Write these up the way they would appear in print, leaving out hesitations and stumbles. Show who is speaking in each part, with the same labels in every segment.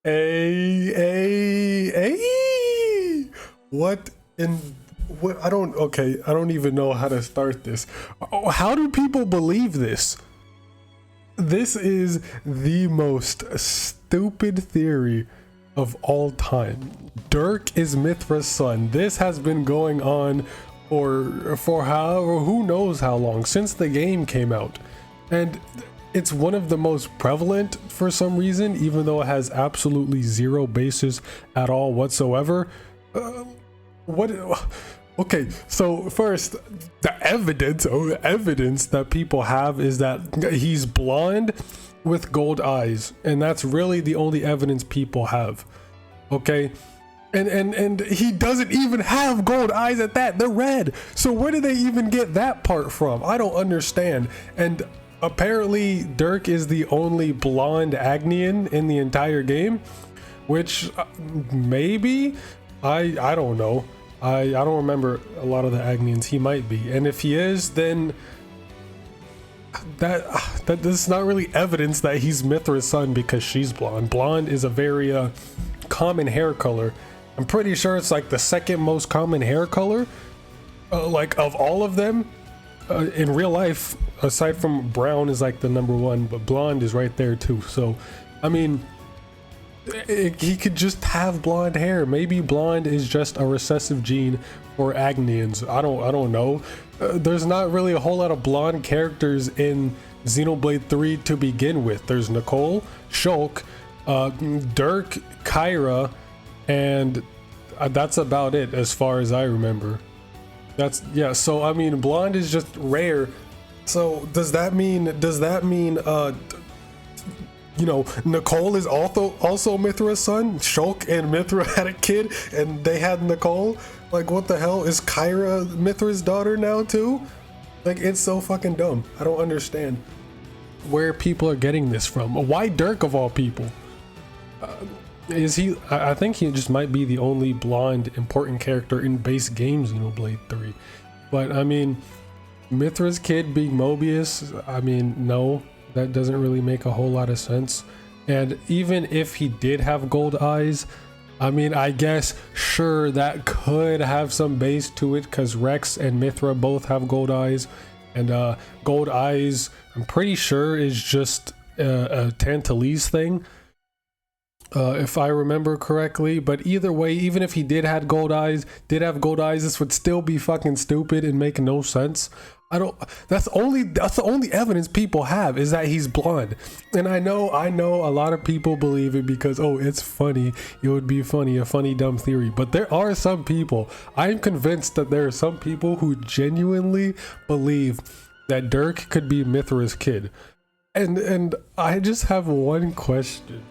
Speaker 1: Hey. What in what? Okay, I don't even know how to start this. Oh, how do people believe this? This is the most stupid theory of all time. Dirk is Mithra's son. This has been going on for however, who knows how long, since the game came out. And it's one of the most prevalent for some reason, even though it has absolutely zero basis at all whatsoever. Okay, so first, the evidence that people have is that he's blonde with gold eyes, and that's really the only evidence people have. Okay, and he doesn't even have gold eyes at that. They're red. So where did they even get that part from? I don't understand. And apparently Dirk is the only blonde Agnian in the entire game, which maybe I don't know. I don't remember a lot of the Agnians. He might be, and if he is, then that is not really evidence that he's Mithra's son because she's blonde. Blonde is a very common hair color. I'm pretty sure it's like the second most common hair color, like of all of them. In real life, aside from brown is like the number one, but blonde is right there too. So, I mean, he could just have blonde hair. Maybe blonde is just a recessive gene for Agnians. I don't know. There's not really a whole lot of blonde characters in Xenoblade 3 to begin with. There's Nicole, Shulk, Dirk, Kyra, and that's about it as far as I remember. So I mean, blonde is just rare. So does that mean you know, Nicole is also Mithra's son? Shulk and Mithra had a kid and they had Nicole? Like, what the hell? Is Kyra Mithra's daughter now too? Like, it's so fucking dumb. I don't understand where people are getting this from. Why Dirk of all people? Is he? I think he just might be the only blonde important character in base game Xenoblade 3. But I mean, Mithra's kid being Mobius, I mean, no, that doesn't really make a whole lot of sense. And even if he did have gold eyes, I mean, I guess sure that could have some base to it because Rex and Mithra both have gold eyes, and gold eyes I'm pretty sure is just a Tantalese thing. If I remember correctly. But either way, even if he have gold eyes, this would still be fucking stupid and make no sense. That's the only evidence people have, is that he's blonde. And I know a lot of people believe it because, oh, it's funny. It would be funny, a funny dumb theory. But there are some people, I'm convinced that there are some people who genuinely believe that Dirk could be Mithra's kid. And I just have one question.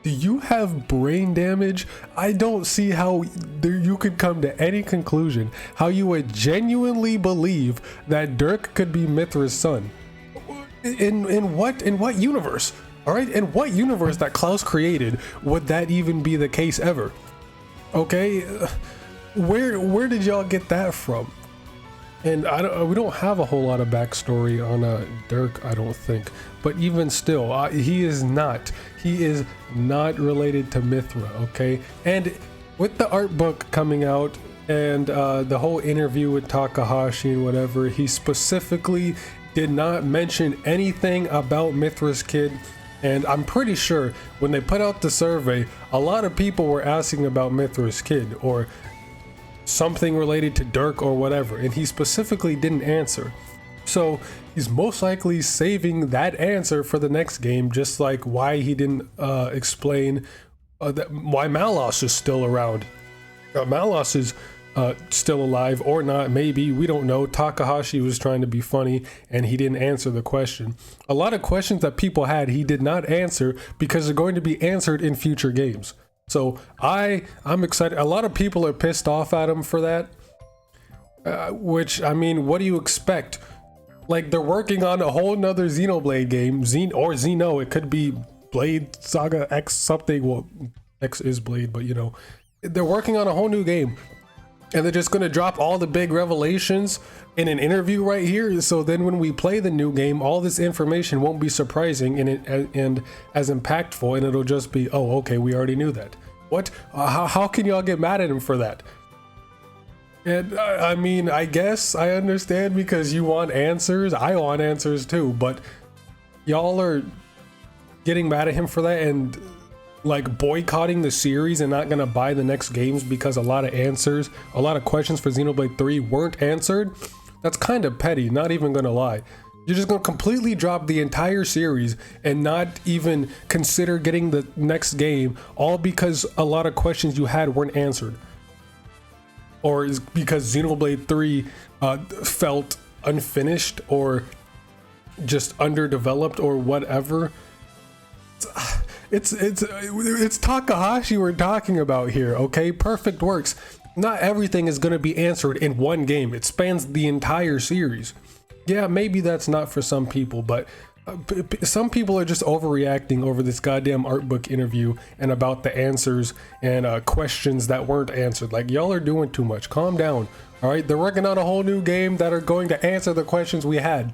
Speaker 1: Do you have brain damage? I don't see how you could come to any conclusion how you would genuinely believe that Dirk could be Mithra's son. In what universe? All right, in what universe that Klaus created would that even be the case ever? Okay, where did y'all get that from? And we don't have a whole lot of backstory on Dirk, I don't think. But even still, he is not related to Mithra, okay? And with the art book coming out and the whole interview with Takahashi and whatever, he specifically did not mention anything about Mithra's kid. And I'm pretty sure when they put out the survey, a lot of people were asking about Mithra's kid or something related to Dirk or whatever, and he specifically didn't answer. So he's most likely saving that answer for the next game, just like why he didn't explain why Malos is still around. Malos is still alive or not, maybe, we don't know. Takahashi was trying to be funny and he didn't answer the question. A lot of questions that people had, he did not answer because they're going to be answered in future games. So I'm excited. A lot of people are pissed off at him for that, which, I mean, what do you expect? Like, they're working on a whole nother Xenoblade game, Xeno, it could be Blade Saga X something. Well, X is Blade, but you know, they're working on a whole new game. and they're just going to drop all the big revelations in an interview right here. So then when we play the new game, all this information won't be surprising and as impactful, and it'll just be, oh, okay, we already knew that. What? How can y'all get mad at him for that? And I mean, I guess I understand because you want answers. I want answers too, but y'all are getting mad at him for that and like boycotting the series and not gonna buy the next games because a lot of questions for Xenoblade 3 weren't answered. That's kind of petty, not even gonna lie. You're just gonna completely drop the entire series and not even consider getting the next game, all because a lot of questions you had weren't answered. Or is because Xenoblade 3 felt unfinished or just underdeveloped or whatever. It's Takahashi we're talking about here, okay? Perfect Works. Not everything is going to be answered in one game. It spans the entire series. Yeah, maybe that's not for some people, but some people are just overreacting over this goddamn art book interview and about the answers and questions that weren't answered. Like, y'all are doing too much. Calm down, all right? They're working on a whole new game that are going to answer the questions we had,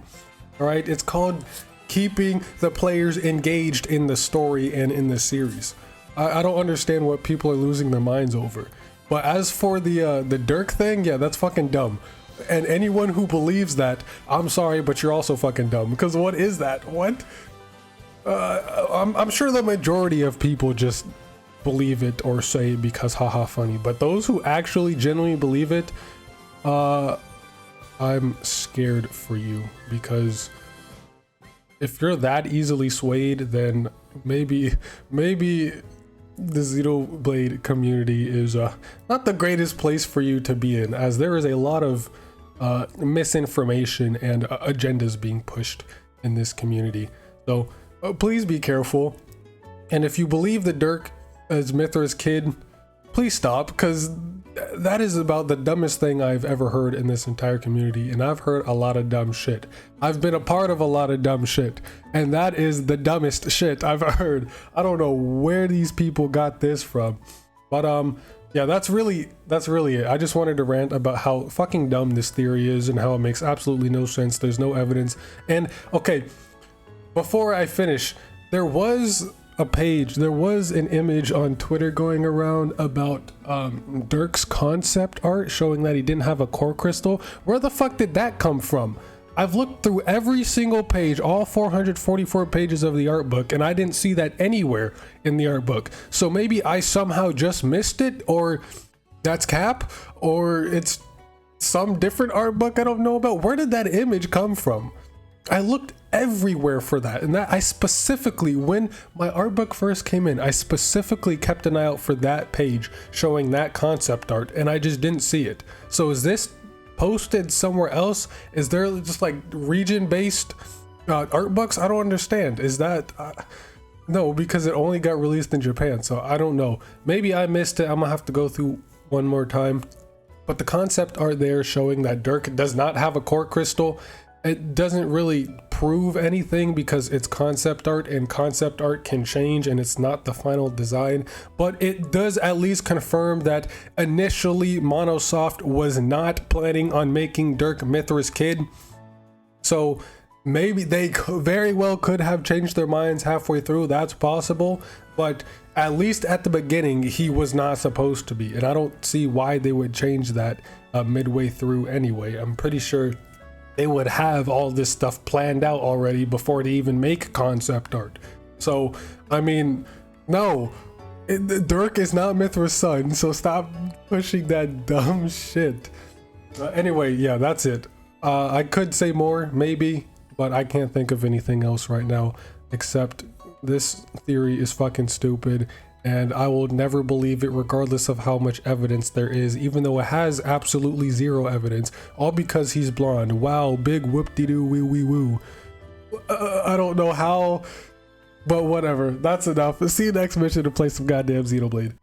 Speaker 1: all right? It's called keeping the players engaged in the story and in the series. I don't understand what people are losing their minds over. But as for the Dirk thing, yeah, that's fucking dumb. And anyone who believes that, I'm sorry, but you're also fucking dumb. Because what is that? What? I'm sure the majority of people just believe it or say it because haha funny. But those who actually genuinely believe it, I'm scared for you, because if you're that easily swayed, then maybe the Xenoblade community is not the greatest place for you to be in, as there is a lot of misinformation and agendas being pushed in this community. So please be careful. And if you believe that Dirk is Mithra's kid, please stop, because that is about the dumbest thing I've ever heard in this entire community, and I've heard a lot of dumb shit. I've been a part of a lot of dumb shit, and that is the dumbest shit I've heard. I don't know where these people got this from, but yeah, that's really it. I just wanted to rant about how fucking dumb this theory is and how it makes absolutely no sense. There's no evidence. And okay, before I finish, there was an image on Twitter going around about Dirk's concept art showing that he didn't have a core crystal. Where the fuck did that come from? I've looked through every single page, all 444 pages of the art book, and I didn't see that anywhere in the art book. So maybe I somehow just missed it, or that's cap, or it's some different art book I don't know about. Where did that image come from? I looked everywhere for that, and that I specifically, when my art book first came in, I specifically kept an eye out for that page showing that concept art, and I just didn't see it. So is this posted somewhere else? Is there just like region-based art books? I don't understand. Is that no, because it only got released in Japan, so I don't know. Maybe I missed it. I'm gonna have to go through one more time. But the concept art there showing that Dirk does not have a core crystal, it doesn't really prove anything because it's concept art, and concept art can change and it's not the final design, but it does at least confirm that initially Monosoft was not planning on making Dirk Mithra's kid. So maybe they very well could have changed their minds halfway through. That's possible, but at least at the beginning he was not supposed to be, and I don't see why they would change that midway through anyway. I'm pretty sure they would have all this stuff planned out already before they even make concept art. So, I mean, no, Dirk is not Mithra's son, so stop pushing that dumb shit. Anyway, yeah, that's it. I could say more, maybe, but I can't think of anything else right now, except this theory is fucking stupid, and I will never believe it regardless of how much evidence there is, even though it has absolutely zero evidence, all because he's blonde. Wow, big whoop-de-doo wee wee woo. I don't know how, but whatever. That's enough. See you next mission to play some goddamn Xenoblade.